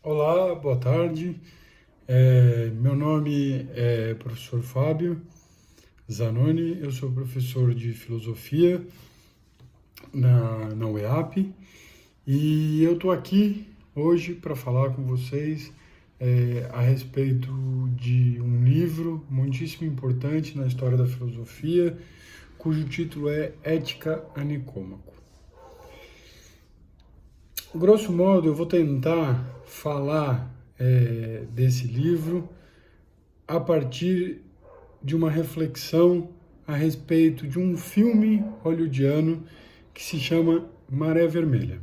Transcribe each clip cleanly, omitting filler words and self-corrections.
Olá, boa tarde. Meu nome é professor Fábio Zanoni, eu sou professor de filosofia na UEAP e eu estou aqui hoje para falar com vocês a respeito de um livro muitíssimo importante na história da filosofia, cujo título é Ética a Nicômaco. Grosso modo, eu vou tentar falar desse livro a partir de uma reflexão a respeito de um filme hollywoodiano que se chama Maré Vermelha.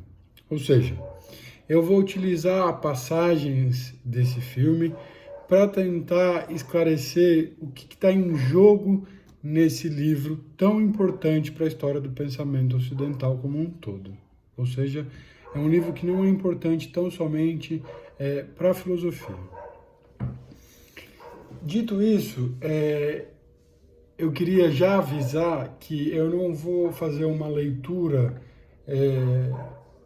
Ou seja, eu vou utilizar passagens desse filme para tentar esclarecer o que está em jogo nesse livro tão importante para a história do pensamento ocidental como um todo. Ou seja, é um livro que não é importante tão somente para a filosofia. Dito isso, eu queria já avisar que eu não vou fazer uma leitura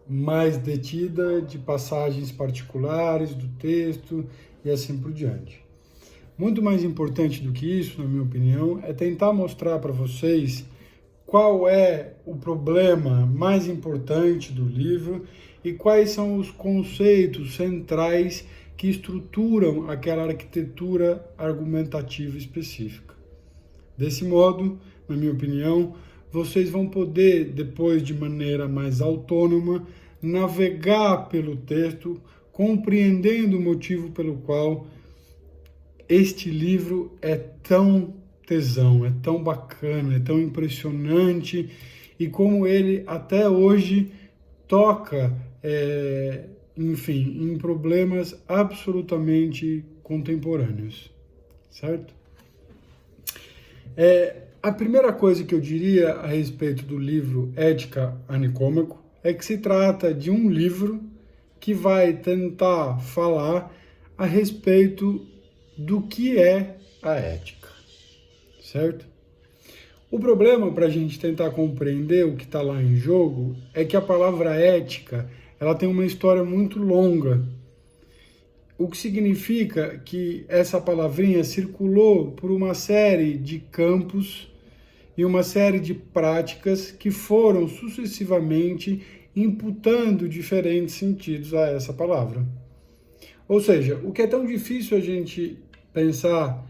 mais detida de passagens particulares do texto e assim por diante. Muito mais importante do que isso, na minha opinião, é tentar mostrar para vocês qual é o problema mais importante do livro e quais são os conceitos centrais que estruturam aquela arquitetura argumentativa específica. Desse modo, na minha opinião, vocês vão poder, depois de maneira mais autônoma, navegar pelo texto, compreendendo o motivo pelo qual este livro é tão tesão, é tão bacana, é tão impressionante e como ele até hoje toca, em problemas absolutamente contemporâneos, certo? A primeira coisa que eu diria a respeito do livro Ética a Nicômaco é que se trata de um livro que vai tentar falar a respeito do que é a ética, certo? O problema para a gente tentar compreender o que está lá em jogo é que a palavra ética ela tem uma história muito longa, o que significa que essa palavrinha circulou por uma série de campos e uma série de práticas que foram sucessivamente imputando diferentes sentidos a essa palavra. Ou seja, o que é tão difícil a gente pensar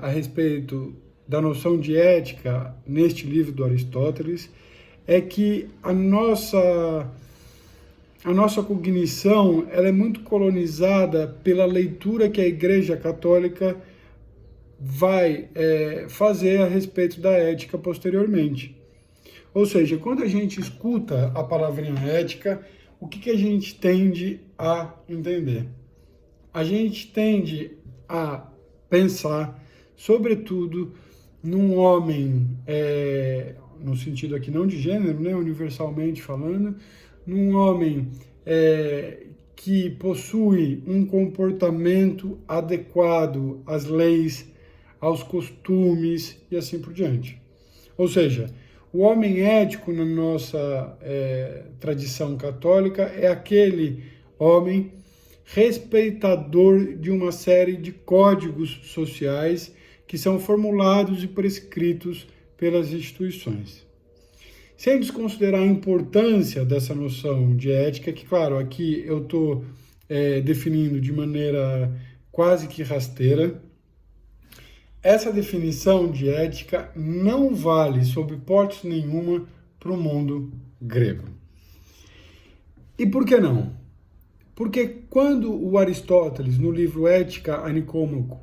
a respeito da noção de ética neste livro do Aristóteles é que a nossa cognição ela é muito colonizada pela leitura que a Igreja Católica vai fazer a respeito da ética posteriormente. Ou seja, quando a gente escuta a palavrinha ética, o que a gente tende a entender? A gente tende a pensar, sobretudo, num homem, no sentido aqui não de gênero, né, universalmente falando, num homem que possui um comportamento adequado às leis, aos costumes e assim por diante. Ou seja, o homem ético na nossa tradição católica é aquele homem respeitador de uma série de códigos sociais que são formulados e prescritos pelas instituições. Sem desconsiderar a importância dessa noção de ética, que, claro, aqui eu estou definindo de maneira quase que rasteira, essa definição de ética não vale, sob hipótese nenhuma, para o mundo grego. E por que não? Porque quando o Aristóteles, no livro Ética a Nicômaco,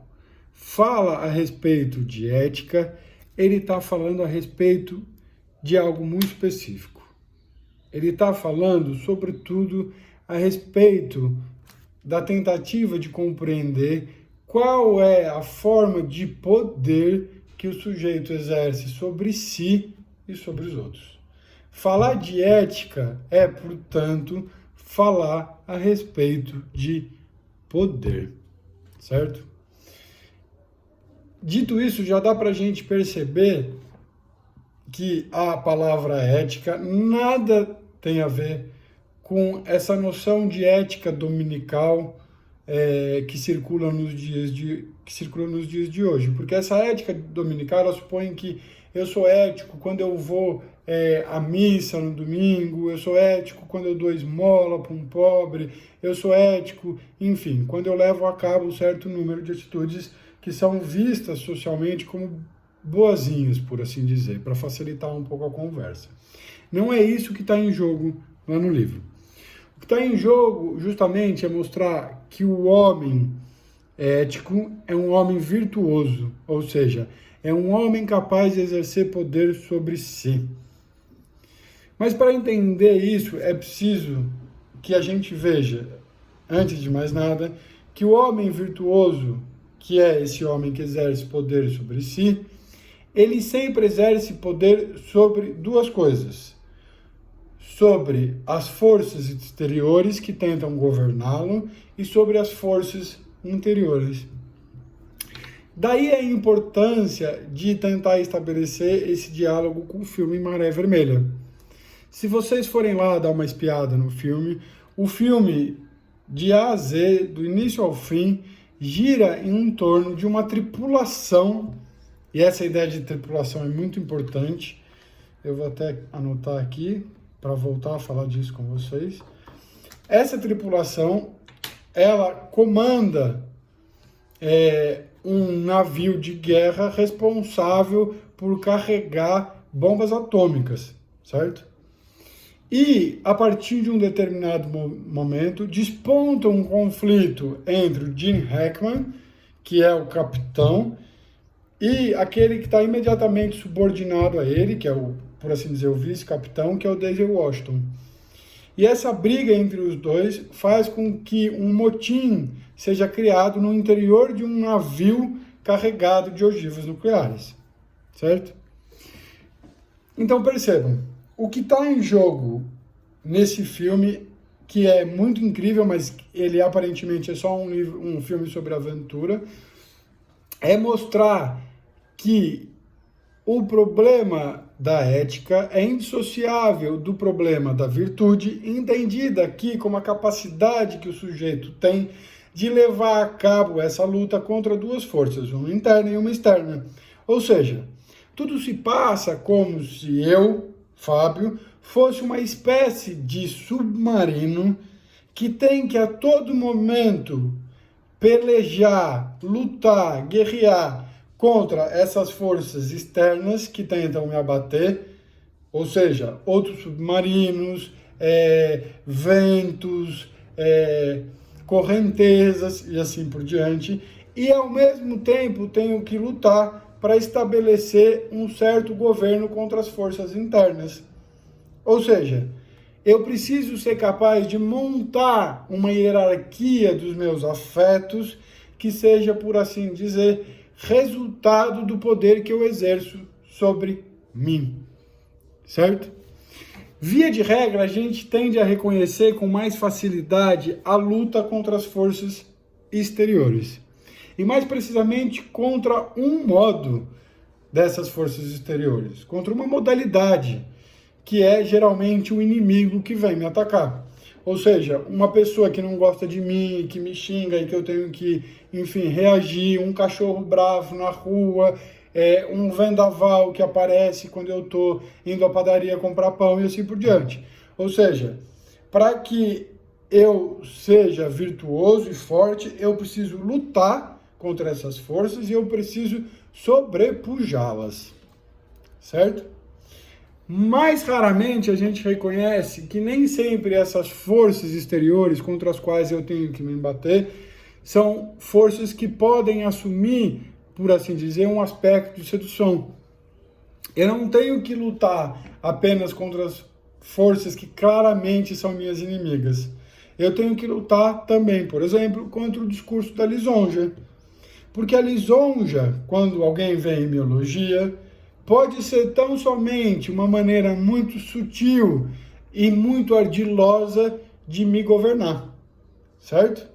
fala a respeito de ética, ele está falando a respeito de algo muito específico. Ele está falando, sobretudo, a respeito da tentativa de compreender qual é a forma de poder que o sujeito exerce sobre si e sobre os outros. Falar de ética é, portanto, falar a respeito de poder, certo? Dito isso, já dá para a gente perceber que a palavra ética nada tem a ver com essa noção de ética dominical que circula nos dias de hoje. Porque essa ética dominical, ela supõe que eu sou ético quando eu vou à missa no domingo, eu sou ético quando eu dou esmola para um pobre, eu sou ético, enfim, quando eu levo a cabo um certo número de atitudes que são vistas socialmente como boazinhas, por assim dizer, para facilitar um pouco a conversa. Não é isso que está em jogo lá no livro. O que está em jogo, justamente, é mostrar que o homem ético é um homem virtuoso, ou seja, é um homem capaz de exercer poder sobre si. Mas para entender isso, é preciso que a gente veja, antes de mais nada, que o homem virtuoso, que é esse homem que exerce poder sobre si, ele sempre exerce poder sobre duas coisas: sobre as forças exteriores que tentam governá-lo e sobre as forças interiores. Daí a importância de tentar estabelecer esse diálogo com o filme Maré Vermelha. Se vocês forem lá dar uma espiada no filme, o filme de A a Z, do início ao fim, gira em torno de uma tripulação, e essa ideia de tripulação é muito importante. Eu vou até anotar aqui para voltar a falar disso com vocês. Essa tripulação, ela comanda um navio de guerra responsável por carregar bombas atômicas, certo? E, a partir de um determinado momento, desponta um conflito entre o Gene Hackman, que é o capitão, e aquele que está imediatamente subordinado a ele, que é por assim dizer, o vice-capitão, que é o Denzel Washington. E essa briga entre os dois faz com que um motim seja criado no interior de um navio carregado de ogivas nucleares, certo? Então percebam, o que está em jogo nesse filme, que é muito incrível, mas ele aparentemente é só um filme sobre aventura, é mostrar que o problema da ética é indissociável do problema da virtude, entendida aqui como a capacidade que o sujeito tem de levar a cabo essa luta contra duas forças, uma interna e uma externa. Ou seja, tudo se passa como se eu, Fábio, fosse uma espécie de submarino que tem que a todo momento pelejar, lutar, guerrear contra essas forças externas que tentam me abater, ou seja, outros submarinos, ventos, correntezas e assim por diante, e ao mesmo tempo tenho que lutar para estabelecer um certo governo contra as forças internas. Ou seja, eu preciso ser capaz de montar uma hierarquia dos meus afetos que seja, por assim dizer, resultado do poder que eu exerço sobre mim, certo? Via de regra, a gente tende a reconhecer com mais facilidade a luta contra as forças exteriores. E mais precisamente contra um modo dessas forças exteriores, contra uma modalidade, que é geralmente o inimigo que vem me atacar. Ou seja, uma pessoa que não gosta de mim, que me xinga e que eu tenho que, enfim, reagir, um cachorro bravo na rua, um vendaval que aparece quando eu estou indo à padaria comprar pão e assim por diante. Ou seja, para que eu seja virtuoso e forte, eu preciso lutar contra essas forças e eu preciso sobrepujá-las, certo? Mais raramente a gente reconhece que nem sempre essas forças exteriores contra as quais eu tenho que me bater são forças que podem assumir, por assim dizer, um aspecto de sedução. Eu não tenho que lutar apenas contra as forças que claramente são minhas inimigas. Eu tenho que lutar também, por exemplo, contra o discurso da lisonja. Porque a lisonja, quando alguém vem e me elogia, pode ser tão somente uma maneira muito sutil e muito ardilosa de me governar, certo?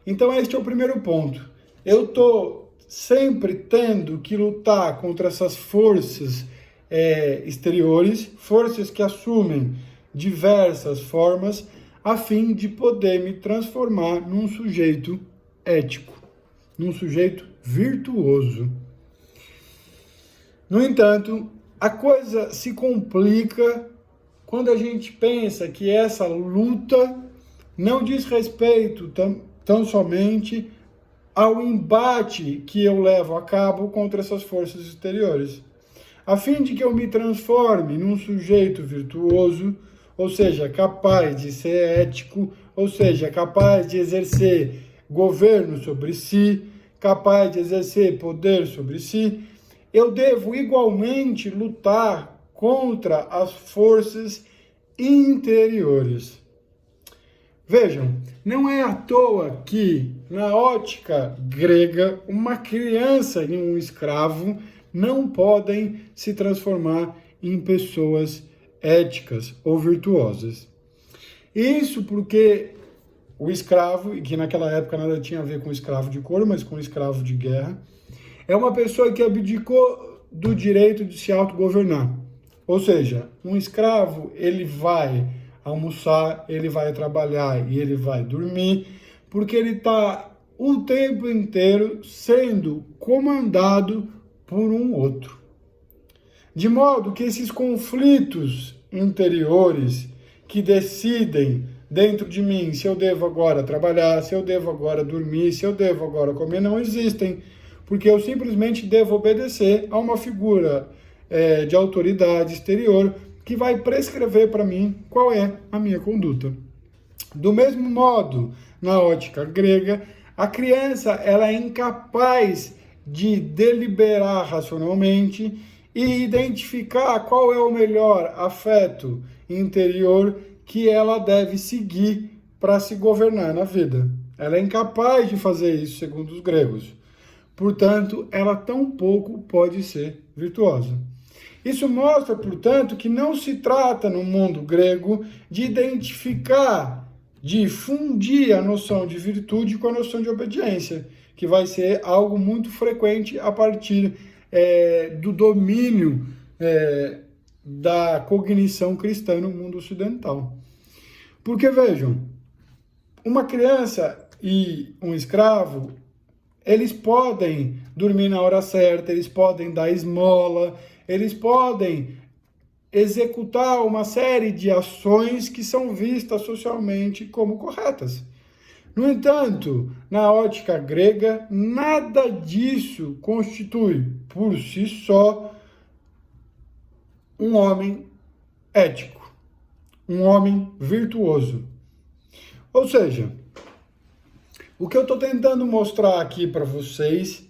Então este é o primeiro ponto. Eu estou sempre tendo que lutar contra essas forças exteriores, forças que assumem diversas formas a fim de poder me transformar num sujeito ético, num sujeito virtuoso. No entanto, a coisa se complica quando a gente pensa que essa luta não diz respeito tão somente ao embate que eu levo a cabo contra essas forças exteriores. A fim de que eu me transforme num sujeito virtuoso, ou seja, capaz de ser ético, ou seja, capaz de exercer governo sobre si, capaz de exercer poder sobre si, eu devo igualmente lutar contra as forças interiores. Vejam, não é à toa que, na ótica grega, uma criança e um escravo não podem se transformar em pessoas éticas ou virtuosas. Isso porque o escravo, e que naquela época nada tinha a ver com escravo de couro, mas com escravo de guerra, é uma pessoa que abdicou do direito de se autogovernar. Ou seja, um escravo, ele vai almoçar, ele vai trabalhar e ele vai dormir, porque ele está o tempo inteiro sendo comandado por um outro. De modo que esses conflitos interiores que decidem dentro de mim se eu devo agora trabalhar, se eu devo agora dormir, se eu devo agora comer, não existem, porque eu simplesmente devo obedecer a uma figura de autoridade exterior que vai prescrever para mim qual é a minha conduta. Do mesmo modo, na ótica grega, a criança ela é incapaz de deliberar racionalmente e identificar qual é o melhor afeto interior que ela deve seguir para se governar na vida. Ela é incapaz de fazer isso, segundo os gregos. Portanto, ela tampouco pode ser virtuosa. Isso mostra, portanto, que não se trata no mundo grego de identificar, de fundir a noção de virtude com a noção de obediência, que vai ser algo muito frequente a partir do domínio da cognição cristã no mundo ocidental. Porque, vejam, uma criança e um escravo, eles podem dormir na hora certa, eles podem dar esmola, eles podem executar uma série de ações que são vistas socialmente como corretas. No entanto, na ótica grega, nada disso constitui, por si só, um homem ético, um homem virtuoso. Ou seja, o que eu estou tentando mostrar aqui para vocês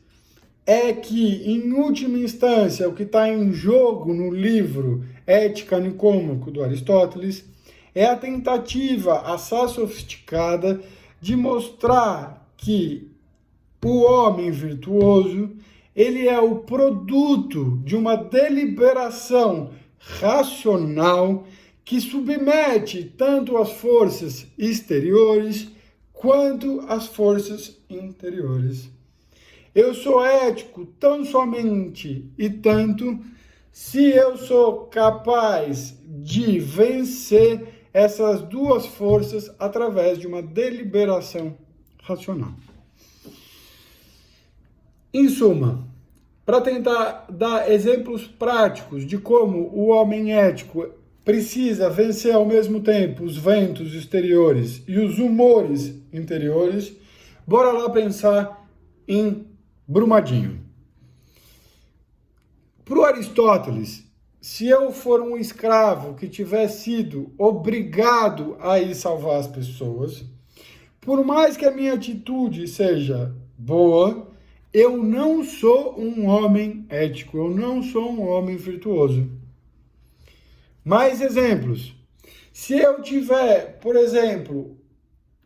é que, em última instância, o que está em jogo no livro Ética Nicômaco do Aristóteles é a tentativa assaz sofisticada de mostrar que o homem virtuoso ele é o produto de uma deliberação racional que submete tanto as forças exteriores quanto as forças interiores. Eu sou ético tão somente e tanto se eu sou capaz de vencer essas duas forças através de uma deliberação racional. Em suma, para tentar dar exemplos práticos de como o homem ético precisa vencer ao mesmo tempo os ventos exteriores e os humores interiores, bora lá pensar em Brumadinho. Para o Aristóteles, se eu for um escravo que tiver sido obrigado a ir salvar as pessoas, por mais que a minha atitude seja boa, eu não sou um homem ético, eu não sou um homem virtuoso. Mais exemplos. Se eu tiver, por exemplo,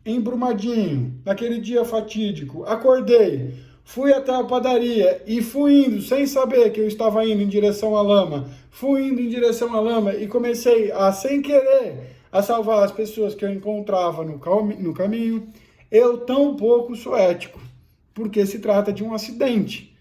em Brumadinho, naquele dia fatídico, acordei, fui até a padaria e fui indo, sem saber que eu estava indo em direção à lama, fui indo em direção à lama e comecei a, sem querer, a salvar as pessoas que eu encontrava no caminho, eu tampouco sou ético, porque se trata de um acidente.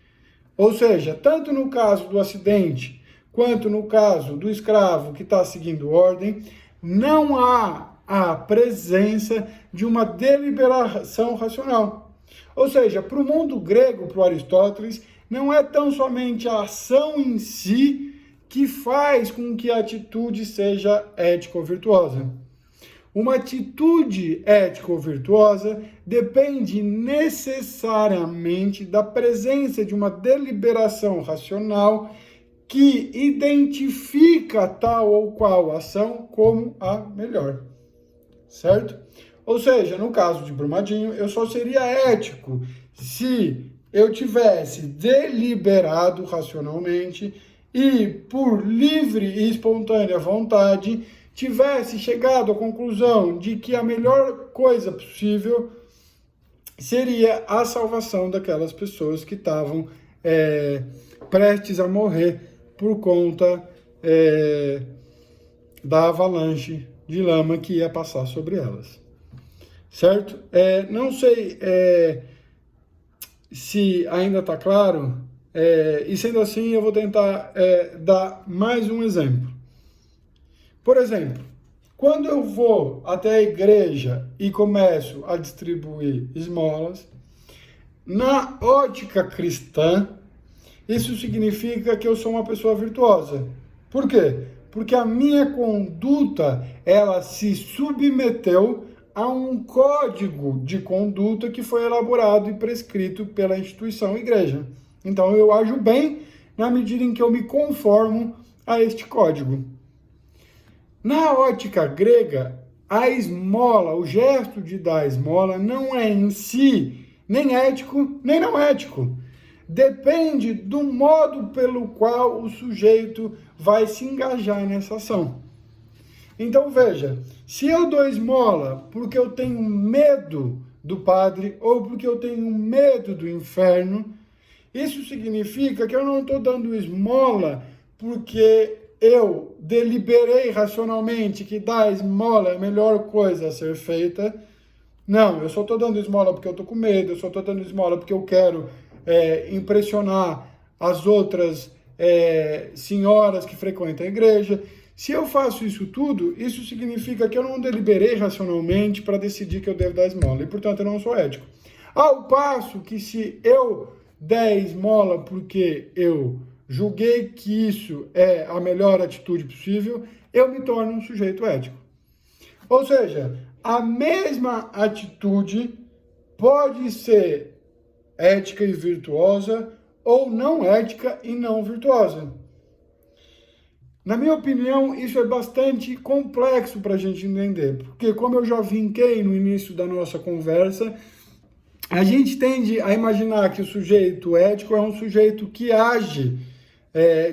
Ou seja, tanto no caso do acidente, quanto no caso do escravo que está seguindo ordem, não há a presença de uma deliberação racional. Ou seja, para o mundo grego, para o Aristóteles, não é tão somente a ação em si que faz com que a atitude seja ética ou virtuosa. Uma atitude ética ou virtuosa depende necessariamente da presença de uma deliberação racional que identifica tal ou qual ação como a melhor, certo? Ou seja, no caso de Brumadinho, eu só seria ético se eu tivesse deliberado racionalmente e, por livre e espontânea vontade, tivesse chegado à conclusão de que a melhor coisa possível seria a salvação daquelas pessoas que estavam prestes a morrer por conta da avalanche de lama que ia passar sobre elas. Certo? Não sei se ainda está claro, e sendo assim eu vou tentar dar mais um exemplo. Por exemplo, quando eu vou até a igreja e começo a distribuir esmolas, na ótica cristã, isso significa que eu sou uma pessoa virtuosa. Por quê? Porque a minha conduta, ela se submeteu a um código de conduta que foi elaborado e prescrito pela instituição igreja. Então eu ajo bem na medida em que eu me conformo a este código. Na ótica grega, a esmola, o gesto de dar esmola, não é em si nem ético, nem não ético. Depende do modo pelo qual o sujeito vai se engajar nessa ação. Então veja, se eu dou esmola porque eu tenho medo do padre ou porque eu tenho medo do inferno, isso significa que eu não estou dando esmola porque eu deliberei racionalmente que dar esmola é a melhor coisa a ser feita. Não, eu só estou dando esmola porque eu estou com medo, eu só estou dando esmola porque eu quero impressionar as outras senhoras que frequentam a igreja. Se eu faço isso tudo, isso significa que eu não deliberei racionalmente para decidir que eu devo dar esmola, e portanto eu não sou ético. Ao passo que se eu der esmola porque eu julguei que isso é a melhor atitude possível, eu me torno um sujeito ético. Ou seja, a mesma atitude pode ser ética e virtuosa ou não ética e não virtuosa. Na minha opinião, isso é bastante complexo para a gente entender, porque como eu já vinquei no início da nossa conversa, a gente tende a imaginar que o sujeito ético é um sujeito que age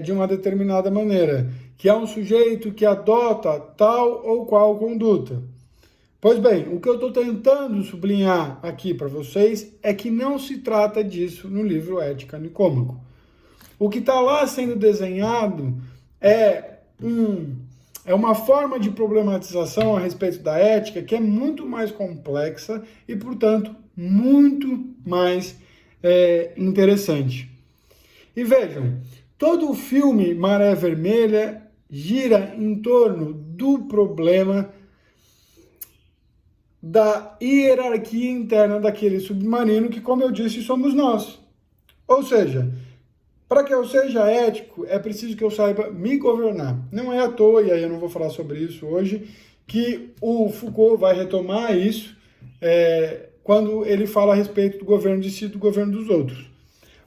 de uma determinada maneira, que é um sujeito que adota tal ou qual conduta. Pois bem, o que eu estou tentando sublinhar aqui para vocês é que não se trata disso no livro Ética Nicômaco. O que está lá sendo desenhado é uma forma de problematização a respeito da ética que é muito mais complexa e, portanto, muito mais interessante. E vejam, todo o filme Maré Vermelha gira em torno do problema da hierarquia interna daquele submarino que, como eu disse, somos nós. Ou seja, para que eu seja ético, é preciso que eu saiba me governar. Não é à toa, e aí eu não vou falar sobre isso hoje, que o Foucault vai retomar isso quando ele fala a respeito do governo de si e do governo dos outros.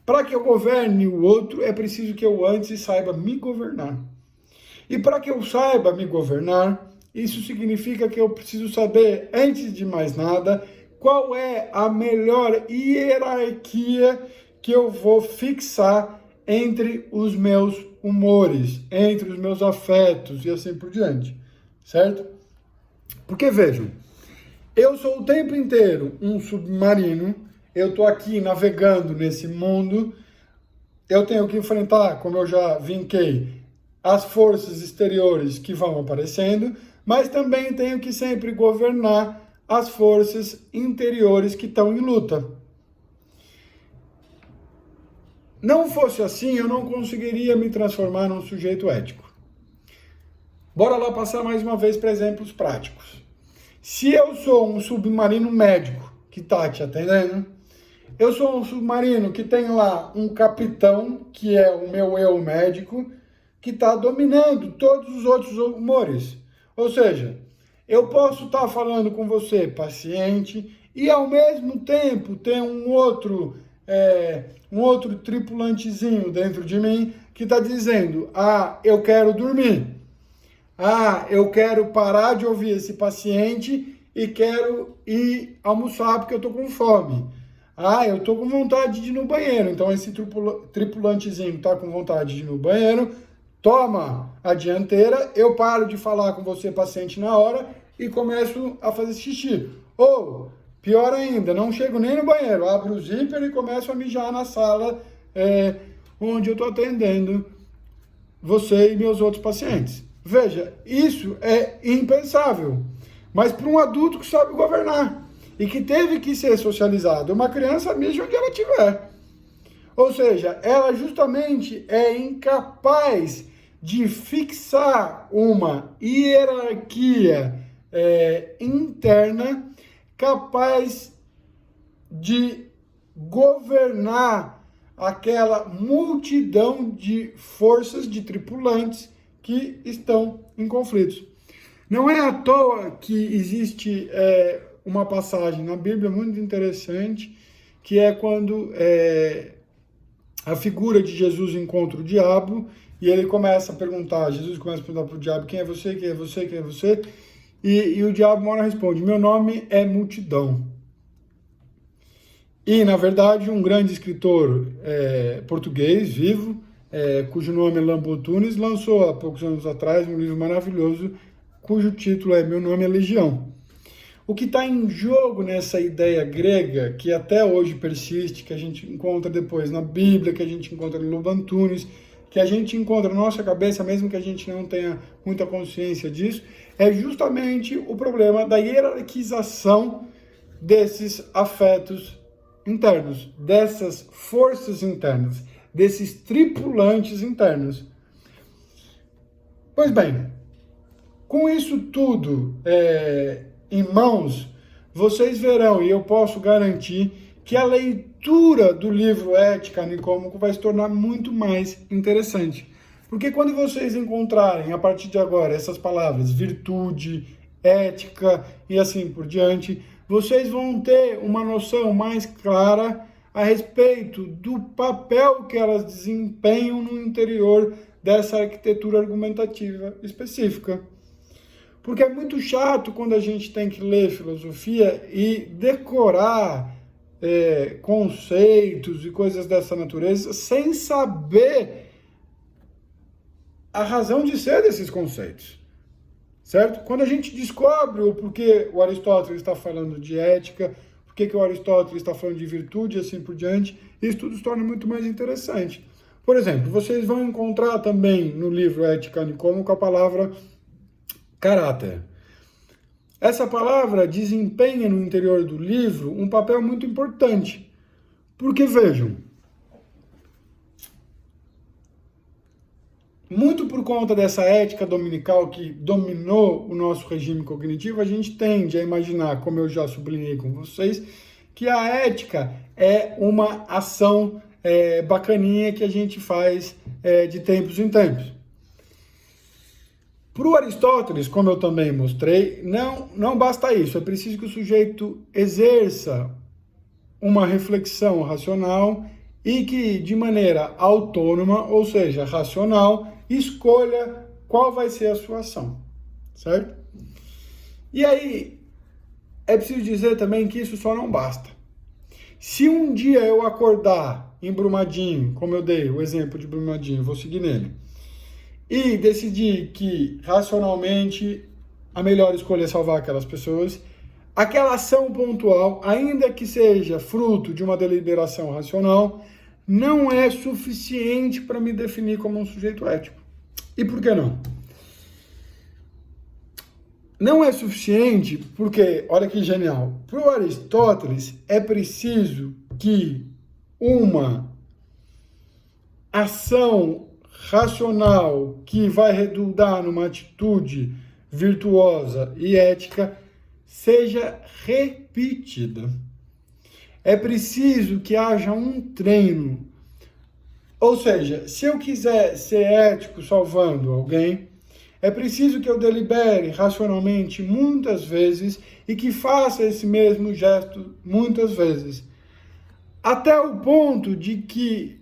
Para que eu governe o outro, é preciso que eu antes saiba me governar. E para que eu saiba me governar, isso significa que eu preciso saber, antes de mais nada, qual é a melhor hierarquia que eu vou fixar entre os meus humores, entre os meus afetos e assim por diante, certo? Porque vejam, eu sou o tempo inteiro um submarino, eu estou aqui navegando nesse mundo, eu tenho que enfrentar, como eu já vinquei, as forças exteriores que vão aparecendo, mas também tenho que sempre governar as forças interiores que estão em luta. Não fosse assim, eu não conseguiria me transformar num sujeito ético. Bora lá passar mais uma vez para exemplos práticos. Se eu sou um submarino médico que está te atendendo, eu sou um submarino que tem lá um capitão, que é o meu eu médico, que está dominando todos os outros humores. Ou seja, eu posso estar falando com você, paciente, e ao mesmo tempo ter um outro tripulantezinho dentro de mim que está dizendo: ah, eu quero dormir. Ah, eu quero parar de ouvir esse paciente e quero ir almoçar porque eu estou com fome. Ah, eu estou com vontade de ir no banheiro. Então esse tripulantezinho está com vontade de ir no banheiro, toma a dianteira, eu paro de falar com você, paciente, na hora e começo a fazer xixi. Ou, pior ainda, não chego nem no banheiro, abro o zíper e começo a mijar na sala onde eu estou atendendo você e meus outros pacientes. Veja, isso é impensável, mas para um adulto que sabe governar e que teve que ser socializado, uma criança mija onde ela estiver. Ou seja, ela justamente é incapaz de fixar uma hierarquia interna capaz de governar aquela multidão de forças, de tripulantes que estão em conflitos. Não é à toa que existe uma passagem na Bíblia muito interessante, que é quando a figura de Jesus encontra o diabo e ele começa a perguntar, Jesus começa a perguntar para o diabo: quem é você, quem é você, quem é você? E o diabo uma hora responde: meu nome é multidão. E, na verdade, um grande escritor português, vivo, cujo nome é Lambo Tunes, lançou há poucos anos atrás um livro maravilhoso, cujo título é Meu Nome é Legião. O que está em jogo nessa ideia grega, que até hoje persiste, que a gente encontra depois na Bíblia, que a gente encontra no Lambo Tunes, que a gente encontra na nossa cabeça, mesmo que a gente não tenha muita consciência disso, é justamente o problema da hierarquização desses afetos internos, dessas forças internas, desses tripulantes internos. Pois bem, com isso tudo em mãos, vocês verão, e eu posso garantir, que a leitura do livro Ética Nicômaco vai se tornar muito mais interessante. Porque quando vocês encontrarem, a partir de agora, essas palavras, virtude, ética e assim por diante, vocês vão ter uma noção mais clara a respeito do papel que elas desempenham no interior dessa arquitetura argumentativa específica. Porque é muito chato quando a gente tem que ler filosofia e decorar conceitos e coisas dessa natureza sem saber a razão de ser desses conceitos. Certo? Quando a gente descobre o porquê o Aristóteles está falando de ética, porquê que o Aristóteles está falando de virtude e assim por diante, isso tudo se torna muito mais interessante. Por exemplo, vocês vão encontrar também no livro Ética Nicômaco a palavra caráter. Essa palavra desempenha no interior do livro um papel muito importante. Porque, vejam, muito por conta dessa ética dominical que dominou o nosso regime cognitivo, a gente tende a imaginar, como eu já sublinhei com vocês, que a ética é uma ação bacaninha que a gente faz de tempos em tempos. Para o Aristóteles, como eu também mostrei, não basta isso, é preciso que o sujeito exerça uma reflexão racional e que, de maneira autônoma, ou seja, racional, escolha qual vai ser a sua ação, certo? E aí, é preciso dizer também que isso só não basta. Se um dia eu acordar em Brumadinho, como eu dei o exemplo de Brumadinho, vou seguir nele, e decidir que, racionalmente, a melhor escolha é salvar aquelas pessoas, aquela ação pontual, ainda que seja fruto de uma deliberação racional, não é suficiente para me definir como um sujeito ético. E por que não? Não é suficiente porque, olha que genial, para o Aristóteles é preciso que uma ação racional que vai redundar numa atitude virtuosa e ética seja repetida. É preciso que haja um treino. Ou seja, se eu quiser ser ético salvando alguém, é preciso que eu delibere racionalmente muitas vezes e que faça esse mesmo gesto muitas vezes. Até o ponto de que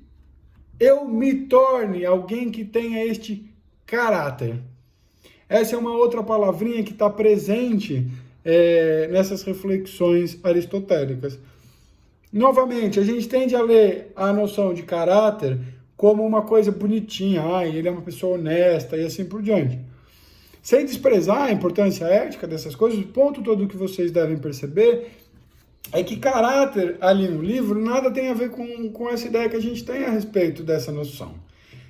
eu me torne alguém que tenha este caráter. Essa é uma outra palavrinha que está presente nessas reflexões aristotélicas. Novamente, a gente tende a ler a noção de caráter como uma coisa bonitinha, ele é uma pessoa honesta e assim por diante. Sem desprezar a importância ética dessas coisas, o ponto todo que vocês devem perceber é que caráter ali no livro nada tem a ver com essa ideia que a gente tem a respeito dessa noção.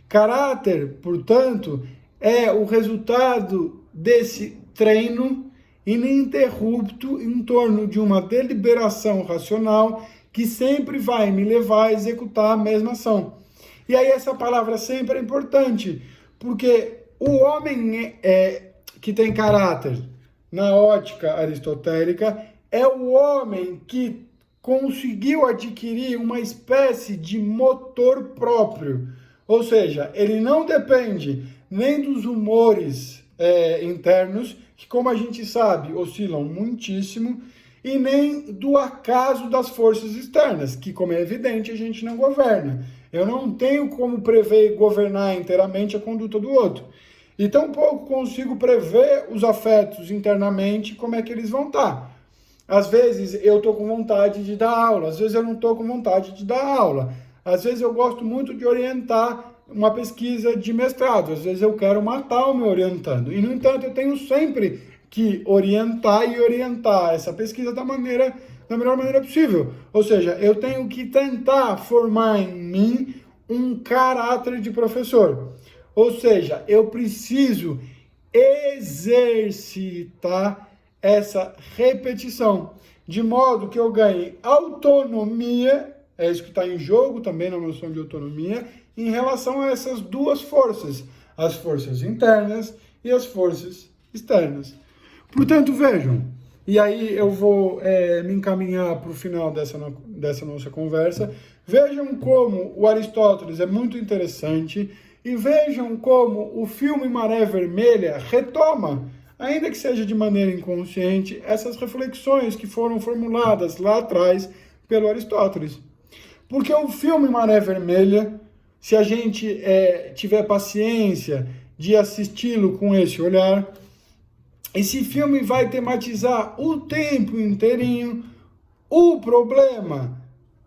Caráter, portanto, é o resultado desse treino ininterrupto em torno de uma deliberação racional que sempre vai me levar a executar a mesma ação. E aí essa palavra sempre é importante, porque o homem que tem caráter, na ótica aristotélica, é o homem que conseguiu adquirir uma espécie de motor próprio. Ou seja, ele não depende nem dos humores internos, que, como a gente sabe, oscilam muitíssimo, e nem do acaso das forças externas, que, como é evidente, a gente não governa. Eu não tenho como prever e governar inteiramente a conduta do outro. E tampouco consigo prever os afetos internamente, como é que eles vão estar. Às vezes eu estou com vontade de dar aula, às vezes eu não estou com vontade de dar aula. Às vezes eu gosto muito de orientar uma pesquisa de mestrado, às vezes eu quero matar o meu orientando. E, no entanto, eu tenho sempre que orientar essa pesquisa da melhor maneira possível. Ou seja, eu tenho que tentar formar em mim um caráter de professor. Ou seja, eu preciso exercitar essa repetição, de modo que eu ganhe autonomia, é isso que está em jogo também na noção de autonomia, em relação a essas duas forças, as forças internas e as forças externas. Portanto, vejam, e aí eu vou me encaminhar para o final dessa nossa conversa, vejam como o Aristóteles é muito interessante e vejam como o filme Maré Vermelha retoma, ainda que seja de maneira inconsciente, essas reflexões que foram formuladas lá atrás pelo Aristóteles. Porque o filme Maré Vermelha, se a gente tiver paciência de assisti-lo com esse olhar, esse filme vai tematizar o tempo inteirinho o problema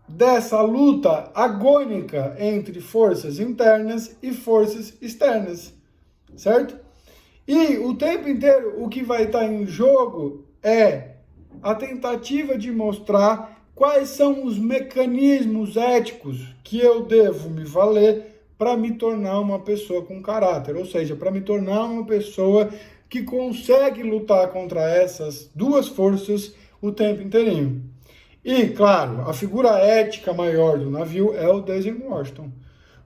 dessa luta agônica entre forças internas e forças externas, certo? E o tempo inteiro o que vai estar em jogo é a tentativa de mostrar quais são os mecanismos éticos que eu devo me valer para me tornar uma pessoa com caráter, ou seja, para me tornar uma pessoa que consegue lutar contra essas duas forças o tempo inteirinho. E, claro, a figura ética maior do navio é o Daisy Washington,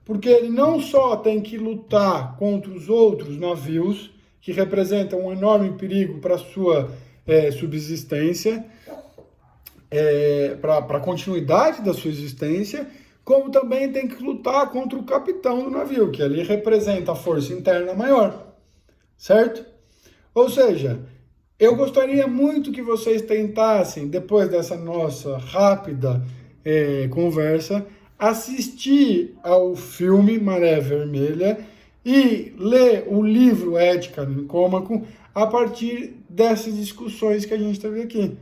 porque ele não só tem que lutar contra os outros navios, que representam um enorme perigo para a sua subsistência, para a continuidade da sua existência, como também tem que lutar contra o capitão do navio, que ali representa a força interna maior, certo? Ou seja, eu gostaria muito que vocês tentassem, depois dessa nossa rápida conversa, assistir ao filme Maré Vermelha e ler o livro Ética no Nicômaco a partir dessas discussões que a gente teve aqui.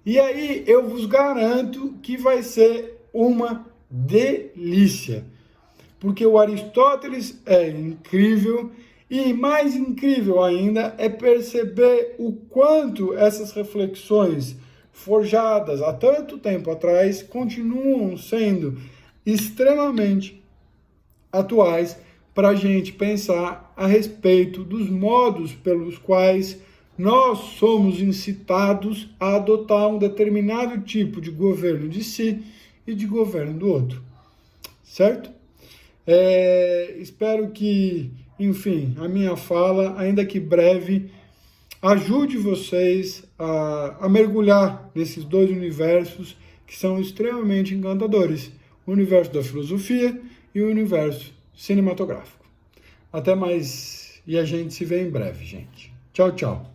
E aí eu vos garanto que vai ser uma delícia, porque o Aristóteles é incrível e mais incrível ainda é perceber o quanto essas reflexões forjadas há tanto tempo atrás continuam sendo extremamente atuais para a gente pensar a respeito dos modos pelos quais nós somos incitados a adotar um determinado tipo de governo de si e de governo do outro, certo? Espero que, enfim, a minha fala, ainda que breve, ajude vocês a mergulhar nesses dois universos que são extremamente encantadores, o universo da filosofia e o universo cinematográfico. Até mais e a gente se vê em breve, gente. Tchau, tchau.